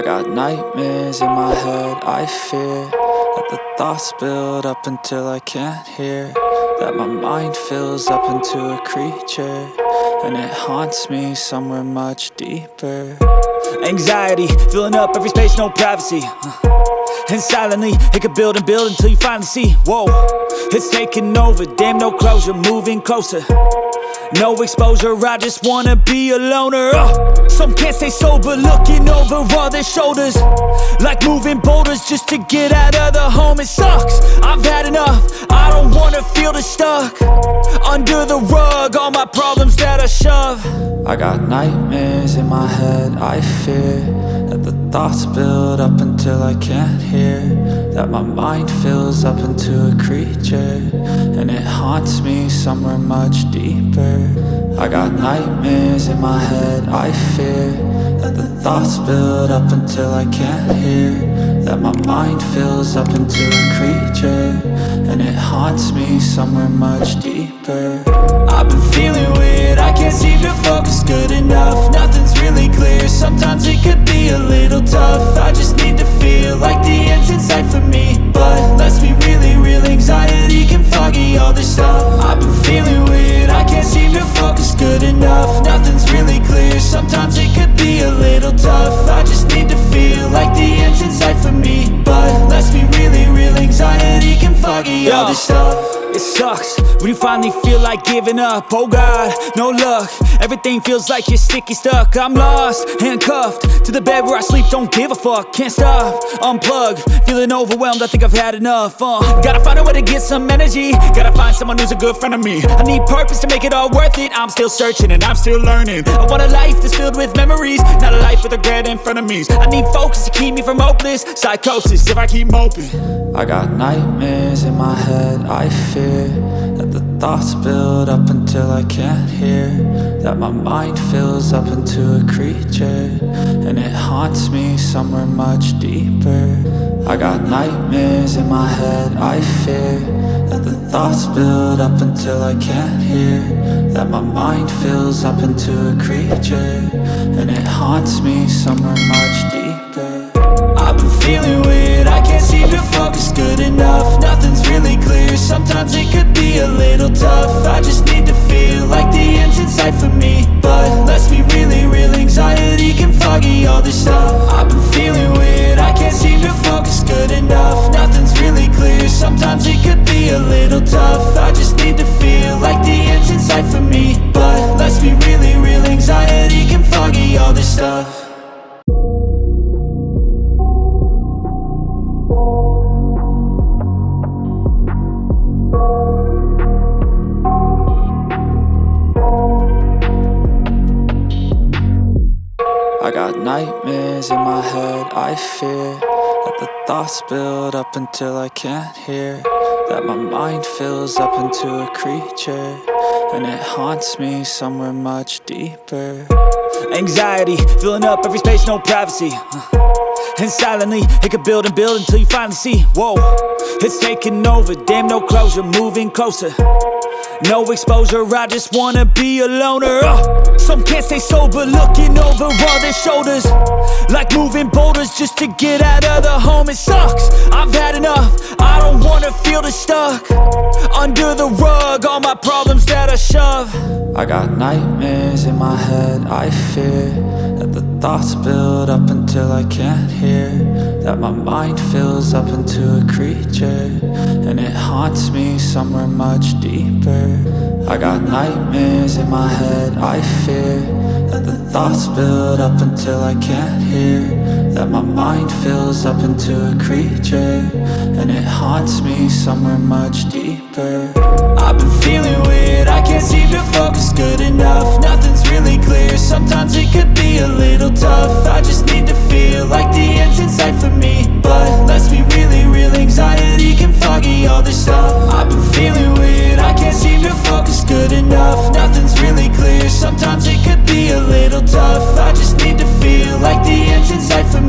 I got nightmares in my head, I fear that the thoughts build up until I can't hear, that my mind fills up into a creature, and it haunts me somewhere much deeper. Anxiety, filling up every space, no privacy. And silently, it could build and build until you finally see, whoa, it's taking over, damn no closure, moving closer. No exposure, I just wanna be a loner. Some can't stay sober, looking over all their shoulders, like moving boulders just to get out of the home. It sucks, I've had enough, I don't wanna feel the stuck under the rug, all my problems that I shove. I got nightmares in my head, I fear that the thoughts build up until I can't hear, that my mind fills up into a creature, and it haunts me somewhere much deeper. I got nightmares in my head, I fear that the thoughts build up until I can't hear, that my mind fills up into a creature, and it haunts me somewhere much deeper. I've been feeling weird, I can't seem to focus good enough. Nothing's really clear, sometimes it could be a little tough. I just need to feel like the end's in sight for me, but let's be really real, anxiety can foggy all this stuff. I've been feeling weird, I can't seem to focus good enough. Nothing's really clear, sometimes it could be a little tough. I just need to feel like the end's in sight for me, but let's be really real, anxiety can foggy all this stuff. It sucks when you finally feel like giving up. Oh God, no luck, everything feels like you're sticky stuck. I'm lost, handcuffed to the bed where I sleep, don't give a fuck. Can't stop, unplug, feeling overwhelmed, I think I've had enough. Gotta find a way to get some energy, gotta find someone who's a good friend of me. I need purpose to make it all worth it, I'm still searching and I'm still learning. I want a life that's filled with memories, not a life with regret and frenemies. I need focus to keep me from hopeless psychosis if I keep moping. I got nightmares in my head, I fear that the thoughts build up until I can't hear, that my mind fills up into a creature, and it haunts me somewhere much deeper. I got nightmares in my head, I fear that the thoughts build up until I can't hear, that my mind fills up into a creature, and it haunts me somewhere much deeper. I've been feeling weird, I can't seem to focus good enough. Nothing's really clear, sometimes it could be a little tough. I just need to feel like the end's in sight for me, but let's be really real, anxiety can foggy all this stuff. I've been feeling weird, I can't seem to focus good enough. Nothing's really clear, sometimes it could be a little tough. I just need to feel like the end's in sight for me, but let's be really real, anxiety can foggy all this stuff. I got nightmares in my head, I fear that the thoughts build up until I can't hear, that my mind fills up into a creature, and it haunts me somewhere much deeper. Anxiety, filling up every space, no privacy. And silently, it could build and build until you finally see, whoa, it's taking over, damn no closure, moving closer. No exposure, I just wanna be a loner. Some can't stay sober, looking over all their shoulders, like moving boulders just to get out of the home. It sucks, I've had enough, I don't wanna feel the stuck under the rug, all my problems that I shove. I got nightmares in my head, I fear that the thoughts build up until I can't hear, that my mind fills up into a creature, and it haunts me somewhere much deeper. I got nightmares in my head, I fear that the thoughts build up until I can't hear, that my mind fills up into a creature, and it haunts me somewhere much deeper. I've been feeling weird, I can't seem to focus good enough. Nothing's really clear, sometimes it could be a little tough. I just need to feel like the end's in sight for me, but let's be really real, anxiety can foggy all this stuff. I've been feeling weird, I can't seem to focus good enough. Nothing's really clear,